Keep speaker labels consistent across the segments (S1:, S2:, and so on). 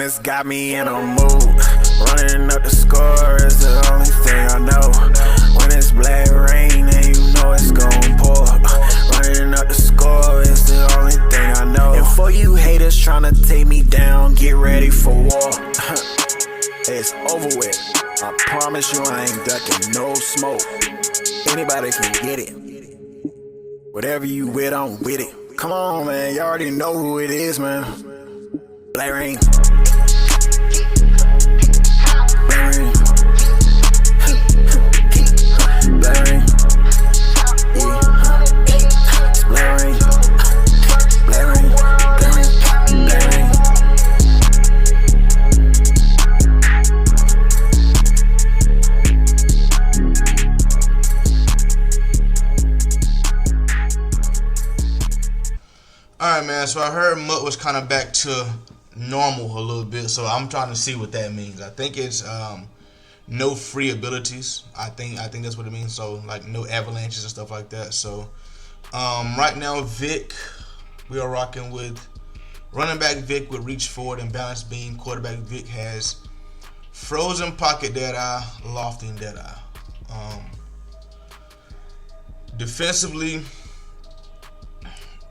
S1: it's got me in a mood. Running up the score is the only thing I know. When it's black rain and you know it's gon' pour. Running up the score is the only thing I know. And for you haters tryna take me down, get ready for war. It's over with. I promise you I ain't ducking no smoke. Anybody can get it. Whatever you with, I'm with it. Come on, man. You already know who it is, man. Black Rain. Black Rain. Black Rain. Yeah. It's Black Rain. Black Rain. Black Rain. Black Rain.
S2: Alright, man, so I heard MUT was kind of back to normal a little bit, so I'm trying to see what that means. I think it's no free abilities. I think that's what it means. So like no avalanches and stuff like that. So right now Vic, we are rocking with running back Vic with reach forward and balance beam. Quarterback Vic has frozen pocket deadeye, lofting deadeye. Defensively,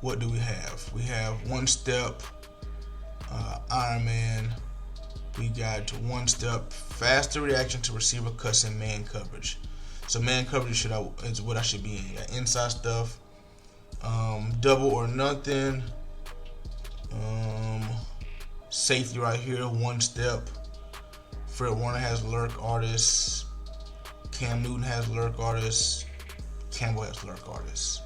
S2: what do we have? We have one step, Iron Man. We got one step, faster reaction to receiver cuts and man coverage. So man coverage is what I should be in. Yeah, inside stuff, double or nothing. Safety right here, one step. Fred Warner has lurk artists. Cam Newton has lurk artists. Campbell has lurk artists.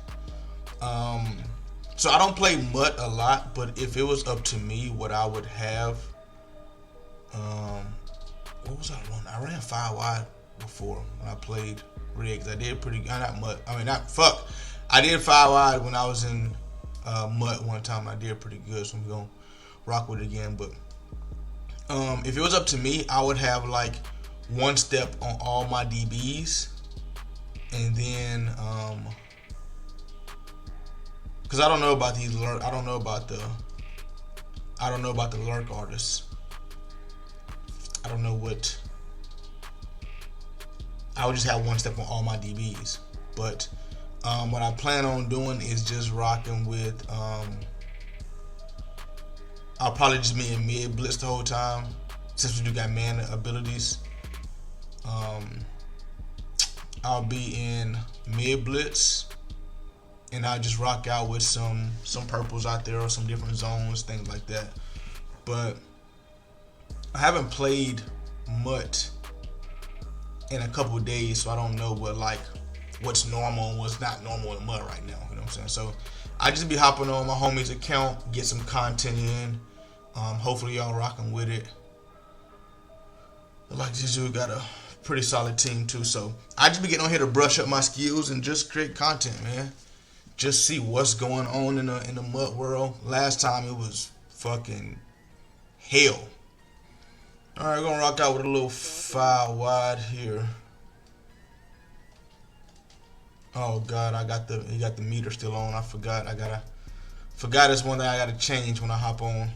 S2: So I don't play MUT a lot, but if it was up to me, what I would have, what was I running? I ran 5 wide before when I played Regs. I did pretty good. I did 5 wide when I was in MUT one time. I did pretty good, so I'm gonna rock with it again. But if it was up to me, I would have like one step on all my DBs, and then because I don't know about these lurk. I don't know about the lurk artists. I don't know what. I would just have one step on all my DBs. But what I plan on doing is just rocking with. I'll probably just be in mid blitz the whole time, since we do got man abilities. I'll be in mid blitz. And I just rock out with some purples out there or some different zones, things like that. But I haven't played MUT in a couple of days, so I don't know what's normal and what's not normal in MUT right now. You know what I'm saying? So I just be hopping on my homie's account, get some content in. Hopefully y'all rocking with it. But like this dude got a pretty solid team too, so I just be getting on here to brush up my skills and just create content, man. Just see what's going on in the MUT world. Last time it was fucking hell. All right, gonna rock out with a little 5 wide here. Oh God, he got the meter still on. I forgot. Forgot it's one thing I gotta change when I hop on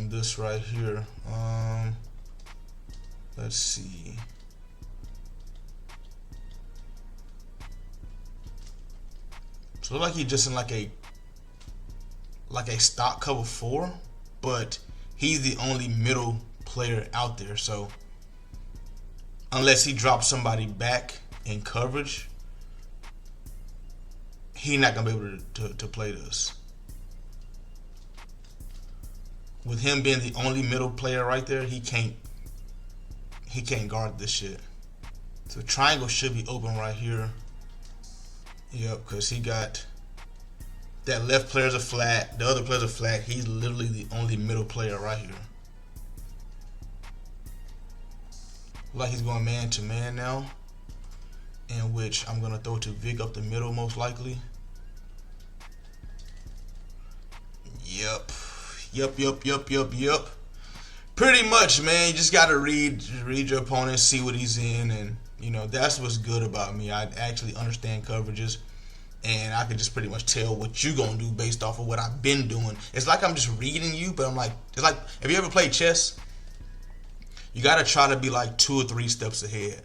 S2: this right here. Let's see. So it looks like he's just in like a stock cover 4, but he's the only middle player out there. So unless he drops somebody back in coverage, he's not gonna be able to play this. With him being the only middle player right there, he can't guard this shit. So triangle should be open right here. Yep, because he got that left player's a flat, the other player's a flat. He's literally the only middle player right here. Like he's going man to man now, in which I'm gonna throw to Vic up the middle most likely. Yep. Pretty much, man. You just gotta read your opponent, see what he's in, and you know that's what's good about me. I actually understand coverages. and I can just pretty much tell what you gonna do based off of what I've been doing. It's like I'm just reading you, but I'm like, it's like, have you ever played chess? You gotta try to be like 2 or 3 steps ahead.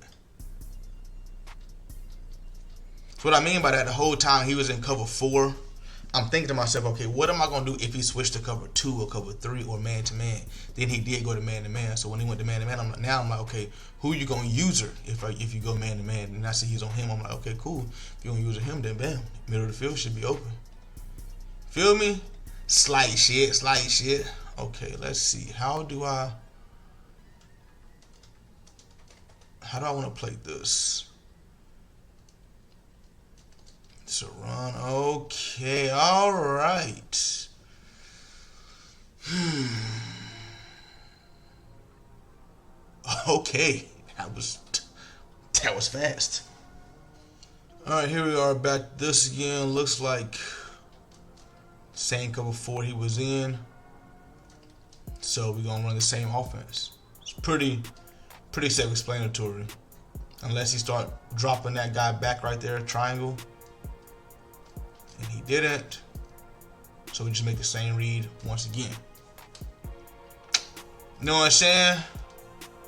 S2: So what I mean by that, the whole time he was in cover 4, I'm thinking to myself, okay, what am I gonna do if he switched to cover 2 or cover 3 or man to man? Then he did go to man to man. So when he went to man to man, I'm like, okay, who you gonna use her if you go man to man? And I see he's on him. I'm like, okay, cool. If you gonna use him, then bam, middle of the field should be open. Feel me? Slight shit. Okay, let's see. How do I want to play this? It's a run. Okay, all right. Okay, that was fast. All right, here we are back. This again looks like same cover 4 he was in. So we're gonna run the same offense. It's pretty self-explanatory, unless he start dropping that guy back right there, triangle. And he didn't, so we just make the same read once again. You know what I'm saying?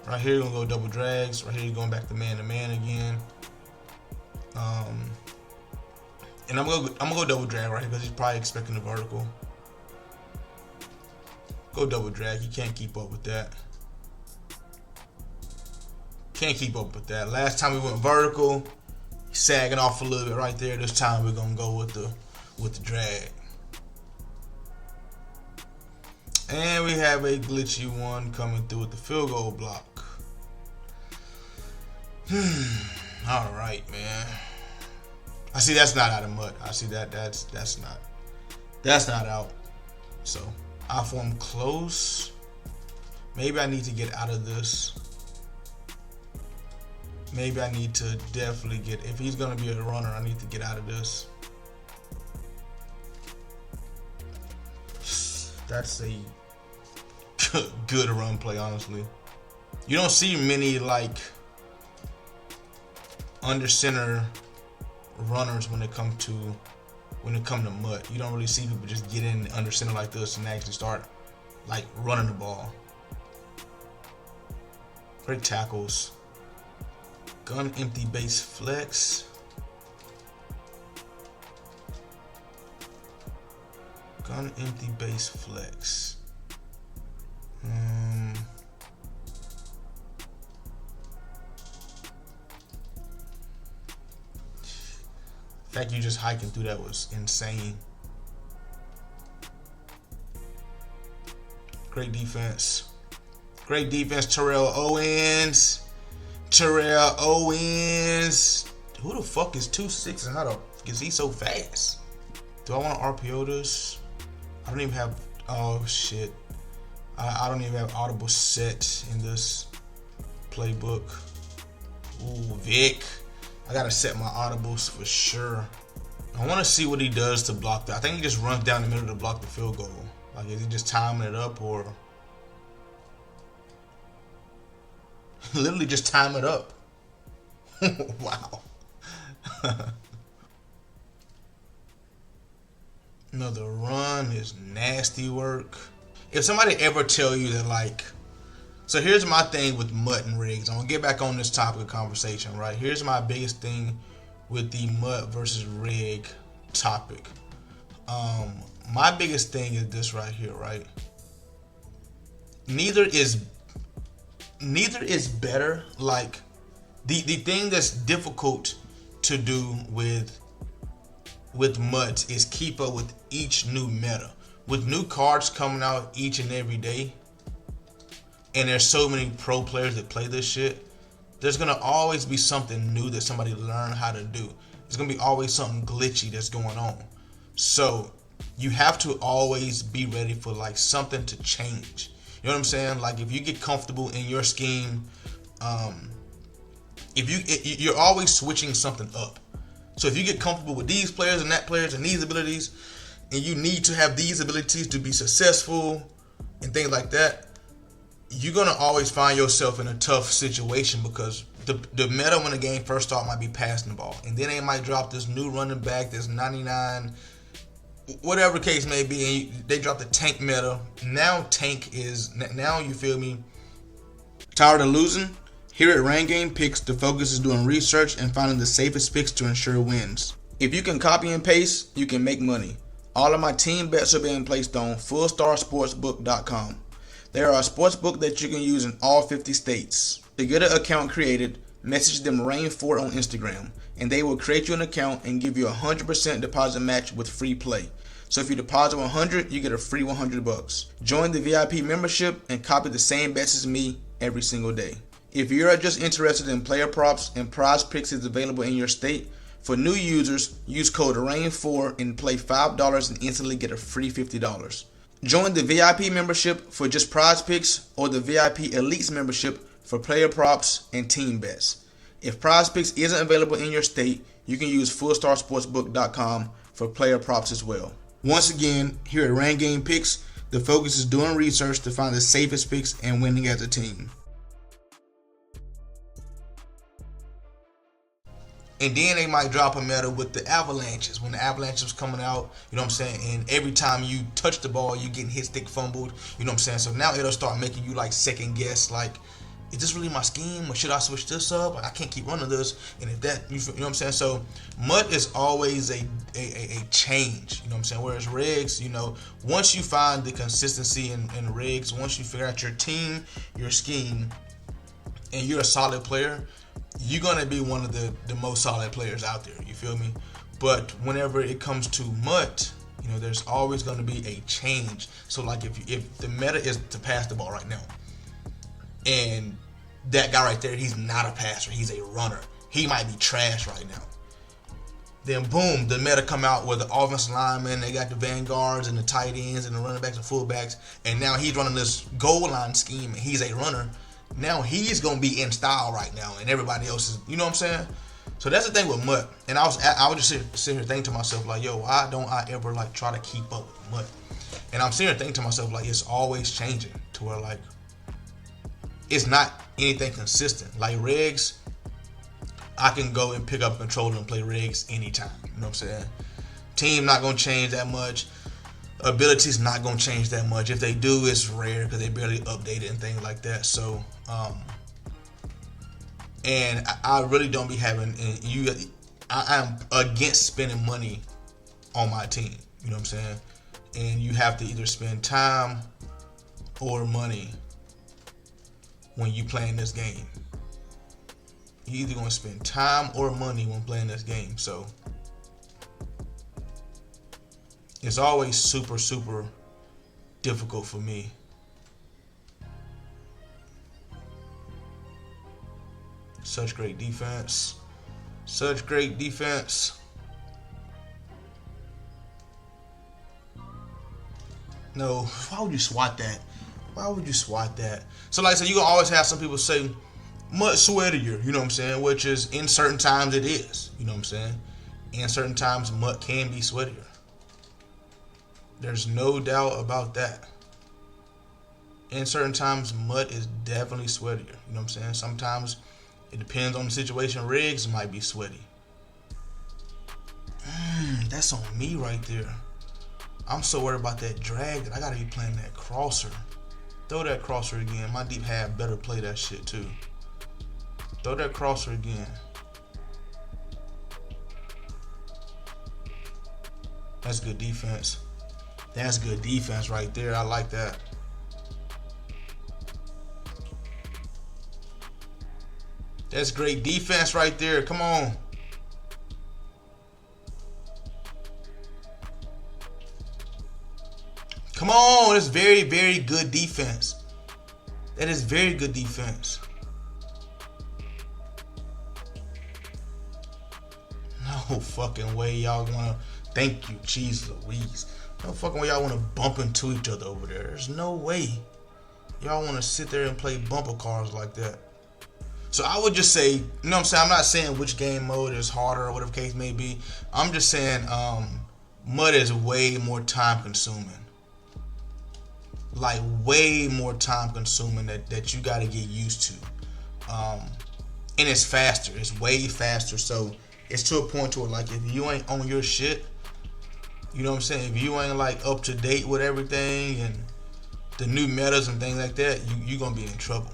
S2: Right here, you're gonna go double drags. Right here, you're going back to man again. And I'm gonna go double drag right here because he's probably expecting the vertical. Go double drag. You can't keep up with that. Last time we went vertical, sagging off a little bit right there. This time we're gonna go with the drag. And we have a glitchy one coming through with the field goal block. All right, man. I see that's not out of MUT. I see that's not out. So I form close. Maybe I need to get out of this. Maybe I need to definitely get, if he's gonna be a runner, I need to get out of this. That's a good run play, honestly. You don't see many like under center runners when it come to MUT. You don't really see people just get in under center like this and actually start like running the ball. Great tackles. Gun empty base flex. Gun empty base flex. The fact you just hiking through that was insane. Great defense. Terrell Owens. Who the fuck is 2'6" and how the fuck is he so fast? Do I want to RPO this? I don't even have. Oh shit! I don't even have audible set in this playbook. Ooh, Vic. I gotta set my audibles for sure. I want to see what he does to block that. I think he just runs down the middle to block the field goal. Like, is he just timing it up or literally just time it up? Wow. Another run is nasty work. If somebody ever tell you that, like, so here's my thing with MUT and Regs. I'm gonna get back on this topic of conversation, right? Here's my biggest thing with the MUT versus Reg topic. My biggest thing is this right here, right? Neither is better. Like, the thing that's difficult to do with MUT is keep up with each new meta. With new cards coming out each and every day, and there's so many pro players that play this shit, there's gonna always be something new that somebody learned how to do. There's gonna be always something glitchy that's going on. So you have to always be ready for like something to change. You know what I'm saying? Like, if you get comfortable in your scheme, you're always switching something up. So if you get comfortable with these players and that players and these abilities, and you need to have these abilities to be successful and things like that, you're gonna always find yourself in a tough situation because the meta when the game first starts might be passing the ball, and then they might drop this new running back that's 99, whatever the case may be, and they drop the tank meta. Now you feel me? Tired of losing? Here at Rain Game Picks, the focus is doing research and finding the safest picks to ensure wins. If you can copy and paste, you can make money. All of my team bets are being placed on fullstarsportsbook.com. They are a sportsbook that you can use in all 50 states. To get an account created, message them Rain4 on Instagram, and they will create you an account and give you a 100% deposit match with free play. So if you deposit $100, you get a free $100. Join the VIP membership and copy the same bets as me every single day. If you're just interested in player props and prize picks is available in your state, for new users, use code RAIN4 and play $5 and instantly get a free $50. Join the VIP membership for just prize picks or the VIP Elites membership for player props and team bets. If prize picks isn't available in your state, you can use fullstarsportsbook.com for player props as well. Once again, here at Rain Game Picks, the focus is doing research to find the safest picks and winning as a team. And then they might drop a meta with the avalanches. When the avalanche was coming out, you know what I'm saying? And every time you touch the ball, you getting hit stick fumbled. You know what I'm saying? So now it'll start making you like second guess, like, is this really my scheme or should I switch this up? I can't keep running this. And if that, you know what I'm saying? So MUT is always a change, you know what I'm saying? Whereas Regs, you know, once you find the consistency in Regs, once you figure out your team, your scheme, and you're a solid player, you're gonna be one of the most solid players out there. You feel me? But whenever it comes to MUT, you know, there's always gonna be a change. So like if the meta is to pass the ball right now, and that guy right there, he's not a passer, he's a runner. He might be trash right now. Then boom, the meta come out with the offensive linemen, they got the vanguards and the tight ends and the running backs and fullbacks, and now he's running this goal line scheme and he's a runner. Now he's gonna be in style right now, and everybody else is, you know what I'm saying? So that's the thing with MUT. And I was just sitting here thinking to myself like, yo, why don't I ever like try to keep up with MUT? And I'm sitting here thinking to myself like, it's always changing to where like it's not anything consistent. Like Regs, I can go and pick up a controller and play Regs anytime. You know what I'm saying? Team not gonna change that much. Abilities not gonna change that much. If they do, it's rare because they barely update it and things like that. So, and I really don't be having. I'm against spending money on my team. You know what I'm saying? And you have to either spend time or money when you playing this game. You either gonna spend time or money when playing this game. So it's always super, super difficult for me. Such great defense. Such great defense. No, why would you swat that? Why would you swat that? So like I said, you gonna always have some people say MUT sweatier, you know what I'm saying? Which is, in certain times it is, you know what I'm saying? In certain times MUT can be sweatier. There's no doubt about that. In certain times MUT is definitely sweatier, you know what I'm saying? Sometimes it depends on the situation. Regs might be sweaty. That's on me right there. I'm so worried about that drag that I gotta be playing that crosser. Throw that crosser again. My deep half better play that shit too. Throw that crosser again. That's good defense. That's good defense right there. I like that. That's great defense right there. Come on. Come on. That's very, very good defense. That is very good defense. No fucking way y'all wanna. Thank you, Jesus Louise. No fucking way y'all wanna bump into each other over there. There's no way y'all wanna sit there and play bumper cars like that. So I would just say, you know what I'm saying? I'm not saying which game mode is harder or whatever the case may be. I'm just saying MUT is way more time consuming. like way more time consuming that you got to get used to. And it's faster. It's way faster. So it's to a point to where, like, if you ain't on your shit, you know what I'm saying? If you ain't like up to date with everything and the new metas and things like that, you gonna be in trouble.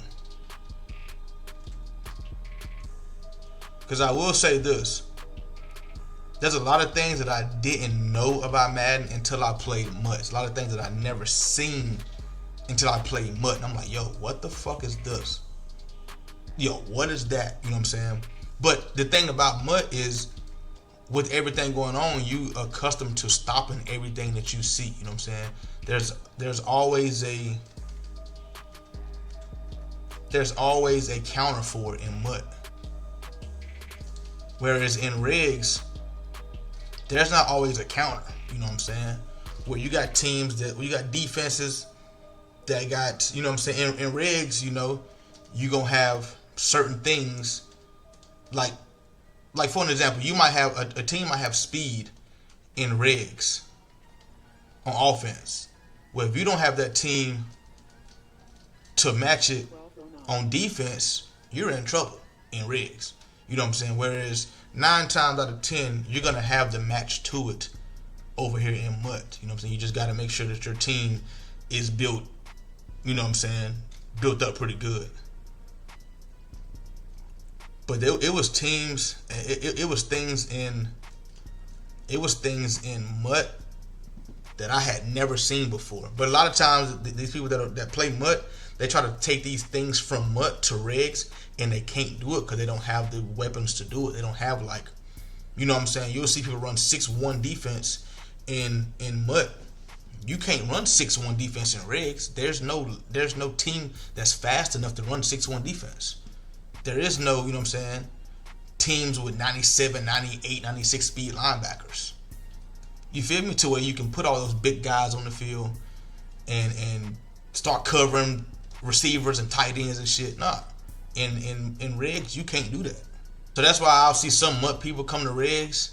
S2: Because I will say this. There's a lot of things that I didn't know about Madden until I played MUT. A lot of things that I never seen until I played MUT. And I'm like, yo, what the fuck is this? Yo, what is that? You know what I'm saying? But the thing about MUT is, with everything going on, you accustomed to stopping everything that you see. You know what I'm saying? There's always a counter for it in MUT. Whereas in Regs, there's not always a counter. You know what I'm saying? Where you got teams you got defenses that got, you know what I'm saying? In Regs, you know, you gonna have certain things like for an example, you might have a team might have speed in Regs on offense. Well, if you don't have that team to match it on defense, you're in trouble in Regs. You know what I'm saying? Whereas 9 times out of 10, you're gonna have the match to it over here in MUT. You know what I'm saying? You just gotta make sure that your team is built, you know what I'm saying, built up pretty good. But it was teams, it was things in MUT that I had never seen before. But a lot of times, these people that play MUT, they try to take these things from MUT to Regs, and they can't do it because they don't have the weapons to do it. They don't have, like, you know what I'm saying? You'll see people run 6-1 defense in MUT. You can't run 6-1 defense in Regs. There's no team that's fast enough to run 6-1 defense. There is no, you know what I'm saying, teams with 97, 98, 96 speed linebackers. You feel me? To where you can put all those big guys on the field and start covering receivers and tight ends and shit. Nah. In Regs, you can't do that. So that's why I'll see some MUT people come to Regs,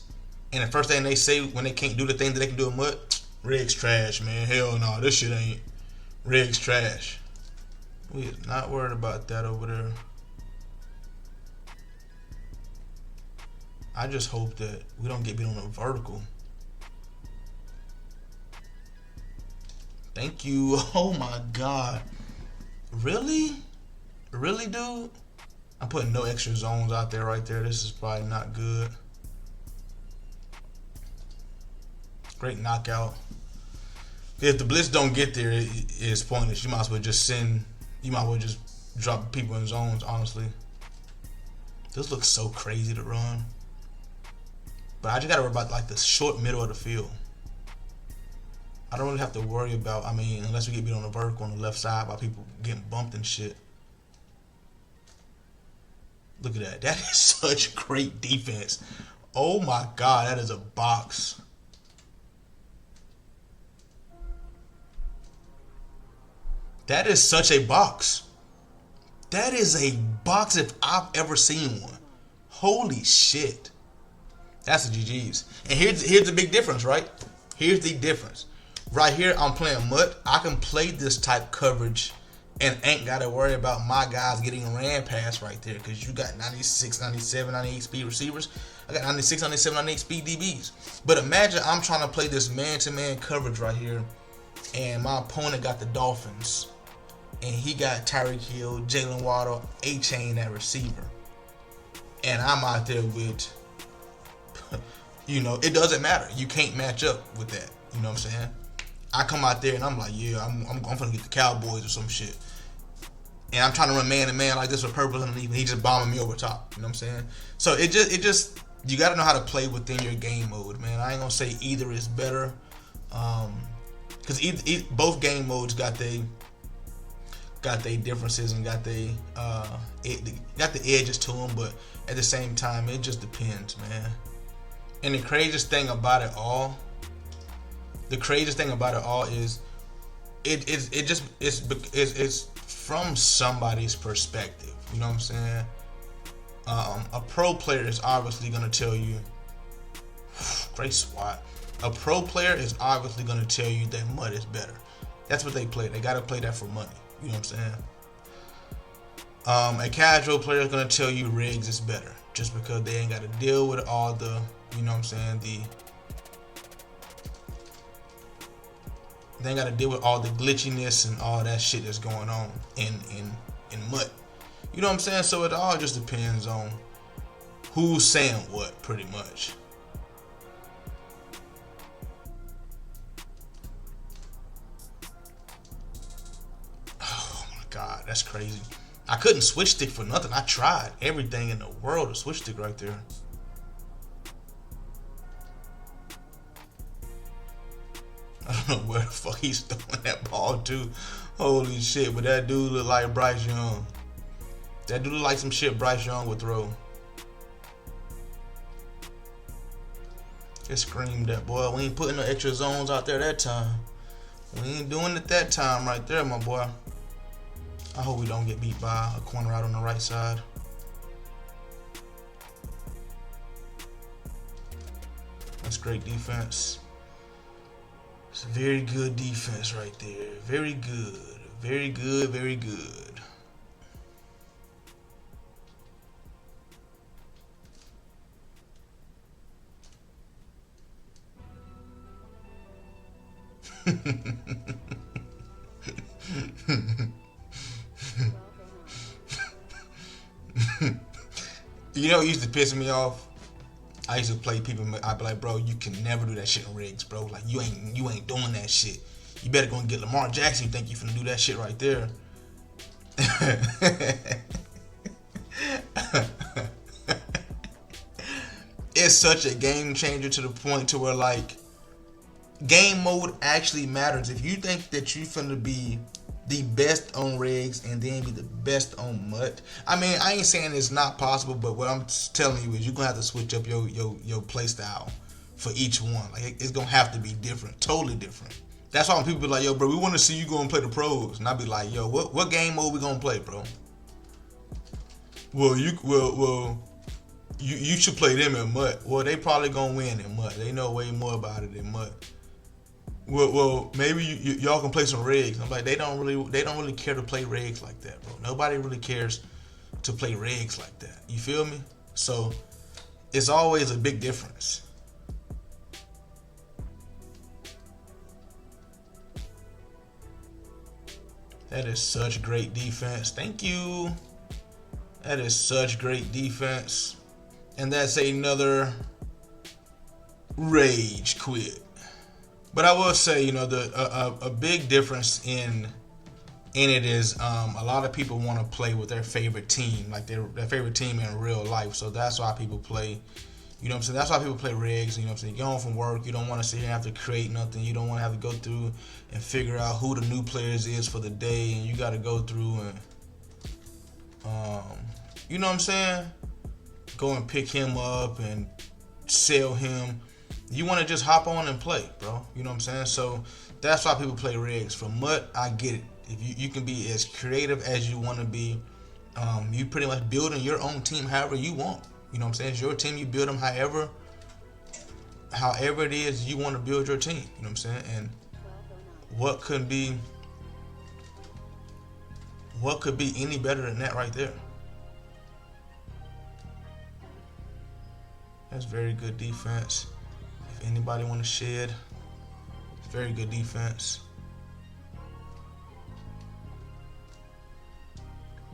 S2: and the first thing they say when they can't do the thing that they can do in MUT, Regs trash, man. Hell no, this shit ain't. Regs trash. We is not worried about that over there. I just hope that we don't get beat on a vertical. Thank you. Oh my God. Really? Really, dude? I'm putting no extra zones out there right there. This is probably not good. Great knockout. If the blitz don't get there, it's pointless. You might as well just drop people in zones, honestly. This looks so crazy to run. But I just gotta worry about like the short middle of the field. I don't really have to worry about, I mean, unless we get beat on the vertical on the left side by people getting bumped and shit. Look at that. That is such great defense. Oh my God, that is a box. That is such a box. That is a box if I've ever seen one. Holy shit. That's the GG's. And here's the big difference, right? Here's the difference. Right here, I'm playing MUT. I can play this type coverage and ain't got to worry about my guys getting ran past right there, because you got 96, 97, 98 speed receivers. I got 96, 97, 98 speed DBs. But imagine I'm trying to play this man-to-man coverage right here, and my opponent got the Dolphins, and he got Tyreek Hill, Jalen Waddle, A-Chain at receiver. And I'm out there with, you know, it doesn't matter. You can't match up with that. You know what I'm saying? I come out there and I'm like, yeah, I'm gonna get the Cowboys or some shit. And I'm trying to run man to man like this with purpose underneath, and he just bombing me over top. You know what I'm saying? So it just you got to know how to play within your game mode, man. I ain't gonna say either is better, because both game modes got they differences and got the edges to them, but at the same time, it just depends, man. And the craziest thing about it all is it's from somebody's perspective. You know what I'm saying? A pro player is obviously gonna tell you, great swat. A pro player is obviously gonna tell you that MUT is better. That's what they play. They gotta play that for money. You know what I'm saying? A casual player is gonna tell you Regs is better just because they ain't gotta deal with all the, you know what I'm saying, they ain't gotta deal with all the glitchiness and all that shit that's going on in MUT. You know what I'm saying? So it all just depends on who's saying what, pretty much. Oh my god, that's crazy. I couldn't switch stick for nothing. I tried everything in the world to switch stick right there. I don't know where the fuck he's throwing that ball to. Holy shit, but that dude look like Bryce Young. That dude look like some shit Bryce Young would throw. Just screamed that, boy. We ain't putting no extra zones out there that time. We ain't doing it that time right there, my boy. I hope we don't get beat by a corner out on the right side. That's great defense. It's very good defense right there. Very good. Very good. Very good. You know what used to piss me off? I used to play people. I'd be like, bro, you can never do that shit in Regs, bro. Like you ain't doing that shit. You better go and get Lamar Jackson. You think you finna do that shit right there? It's such a game changer to the point to where like game mode actually matters. If you think that you finna be the best on Regs and then be the best on MUT, I mean, I ain't saying it's not possible, but what I'm telling you is you're gonna have to switch up your play style for each one. Like it's gonna have to be different, totally different. That's why when people be like, yo, bro, we want to see you go and play the pros, and I be like, yo, what game mode we gonna play, bro? Well, you should play them in MUT. Well, they probably gonna win in MUT. They know way more about it than MUT. Well, maybe y'all can play some Regs. I'm like, they don't really care to play Regs like that, bro. Nobody really cares to play Regs like that. You feel me? So it's always a big difference. That is such great defense. Thank you. That is such great defense. And that's another rage quit. But I will say, you know, a big difference in it is a lot of people want to play with their favorite team, like their favorite team in real life. So that's why people play, you know what I'm saying? That's why people play Regs, you know what I'm saying? You get home from work, you don't want to sit here and have to create nothing. You don't want to have to go through and figure out who the new players is for the day. And you got to go through and, you know what I'm saying? Go and pick him up and sell him. You want to just hop on and play, bro. You know what I'm saying? So that's why people play Regs. For MUT, I get it. If you can be as creative as you want to be, you pretty much building your own team however you want. You know what I'm saying? It's your team. You build them however it is you want to build your team. You know what I'm saying? And what could be any better than that right there? That's very good defense. If anybody want to shed, it's very good defense.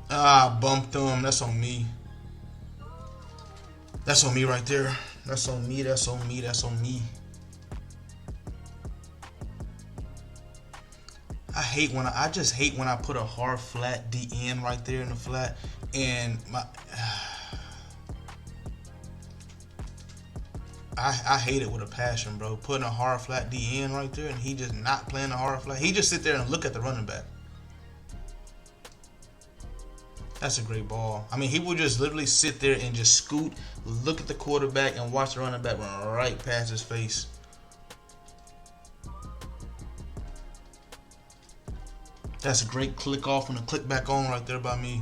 S2: Ah, bumped him. That's on me. That's on me right there. That's on me. That's on me. That's on me. I just hate when I put a hard flat DN right there in the flat and my. I hate it with a passion, bro. Putting a hard flat DN right there and he just not playing a hard flat. He just sit there and look at the running back. That's a great ball. I mean, he would just literally sit there and just scoot, look at the quarterback, and watch the running back run right past his face. That's a great click off and a click back on right there by me.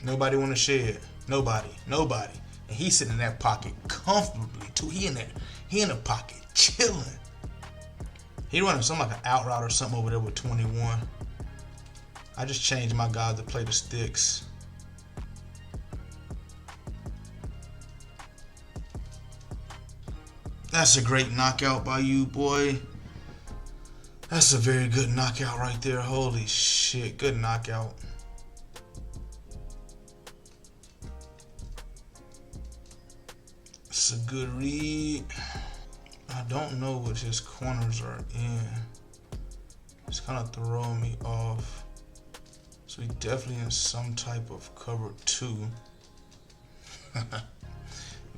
S2: Nobody want to shed. Nobody. And he's sitting in that pocket comfortably too. He in the pocket chilling. He running something like an out route or something over there with 21. I just changed my guy to play the sticks. That's a great knockout by you, boy. That's a very good knockout right there. Holy shit, good knockout. It's a good read. I don't know what his corners are in. It's kind of throwing me off. So he definitely in some type of cover 2.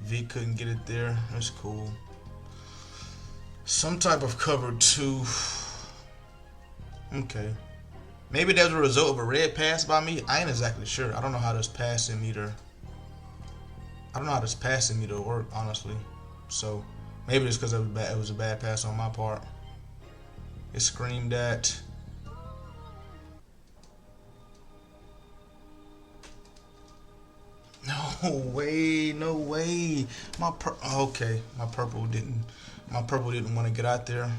S2: Vic couldn't get it there. That's cool. Some type of cover 2. Okay. Maybe that's a result of a red pass by me. I ain't exactly sure. I don't know how this passing meter work, honestly. So maybe it's because it was a bad pass on my part. It screamed at. No way, no way. My purple didn't want to get out there.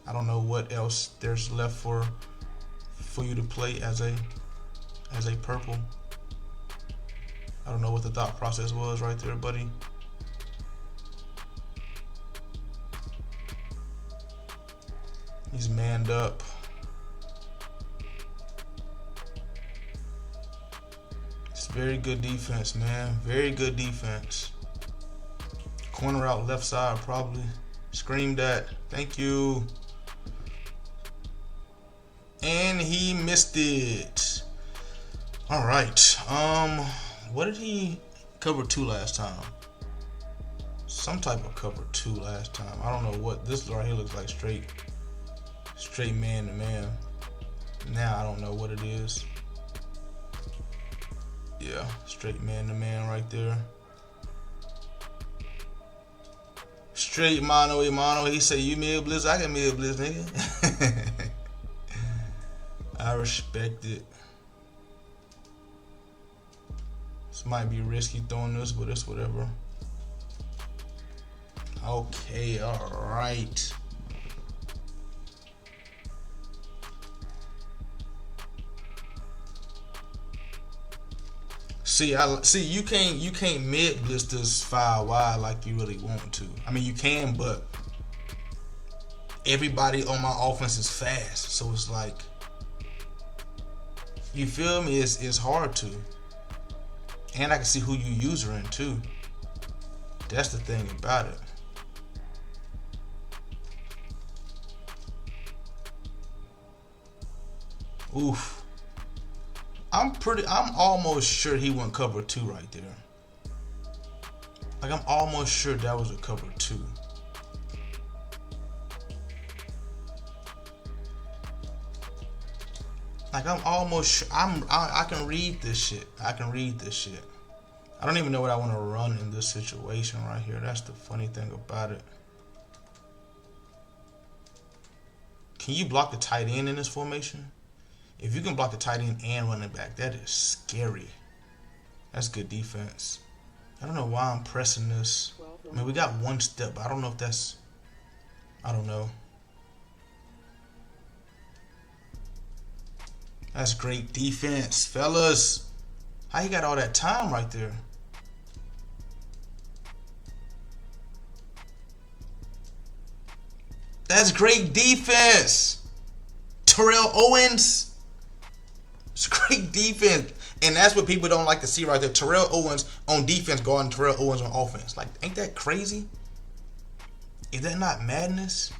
S2: I don't know what else there's left for you to play as a purple. I don't know what the thought process was right there, buddy. He's manned up. It's very good defense, man. Very good defense. Corner out left side, probably. Screamed at. Thank you. And he missed it. All right. What did he cover 2 last time? Some type of cover 2 last time. I don't know what this right here looks like. Straight man to man. Now I don't know what it is. Yeah, straight man to man right there. Straight mano a mano. He say you mid blitz, I can mid blitz, nigga. I respect it. This might be risky throwing this, but it's whatever. Okay, alright. See, you can't mid blitz this 5 wide like you really want to. I mean, you can, but everybody on my offense is fast, so it's like, you feel me? It's hard to, and I can see who you user in too. That's the thing about it. Oof. I'm almost sure he went cover 2 right there. Like, I'm almost sure that was a cover 2. Like, I'm almost sure. I can read this shit. I don't even know what I want to run in this situation right here. That's the funny thing about it. Can you block the tight end in this formation? If you can block the tight end and running back, that is scary. That's good defense. I don't know why I'm pressing this. I mean, we got 1 step, but I don't know if that's... I don't know. That's great defense, fellas. How you got all that time right there? That's great defense. Terrell Owens. It's great defense. And that's what people don't like to see right there. Terrell Owens on defense guarding Terrell Owens on offense. Like, ain't that crazy? Is that not madness?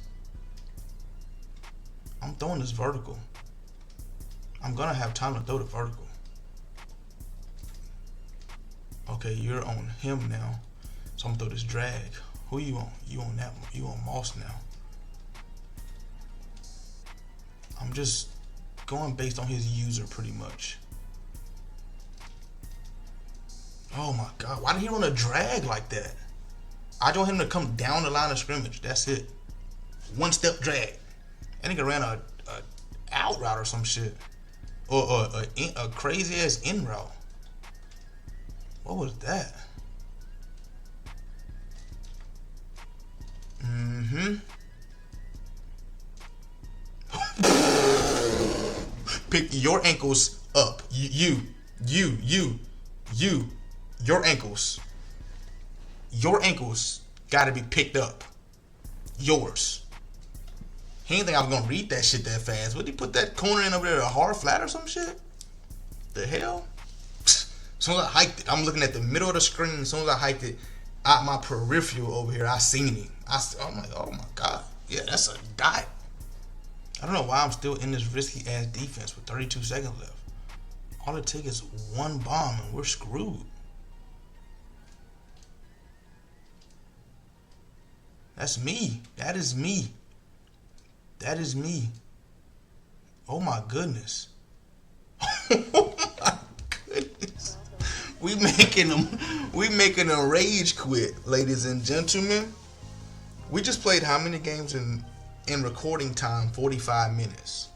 S2: I'm throwing this vertical. I'm going to have time to throw the vertical. Okay, you're on him now. So I'm going to throw this drag. Who you on? You on that one. You on Moss now. I'm just going based on his user pretty much. Oh my God, why did he run a drag like that? I want him to come down the line of scrimmage. That's it. 1 step drag. And nigga ran a out route or some shit. Or a crazy ass in route. What was that? Pick your ankles up. You. Your ankles. Your ankles gotta be picked up. Yours. He didn't think I was gonna read that shit that fast. Would he put that corner in over there a hard flat or some shit? The hell? As soon as I hiked it, I'm looking at the middle of the screen. As soon as I hiked it out my peripheral over here, I seen him. I'm like, oh my god. Yeah, that's a dot. I don't know why I'm still in this risky ass defense with 32 seconds left. All it takes is one bomb and we're screwed. That's me. That is me. That is me. Oh my goodness. Oh my goodness. We making them rage quit, ladies and gentlemen. We just played how many games in recording time? 45 minutes.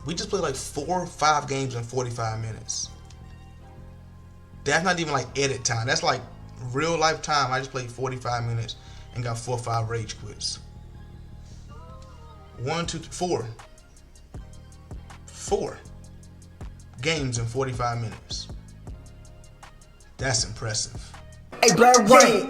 S2: We just played like 4 or 5 games in 45 minutes. That's not even like edit time. That's like real life time. I just played 45 minutes and got 4 or 5 rage quits. 1, 2, 3, 4. 4 games in 45 minutes. That's impressive.
S3: Hey, Black White.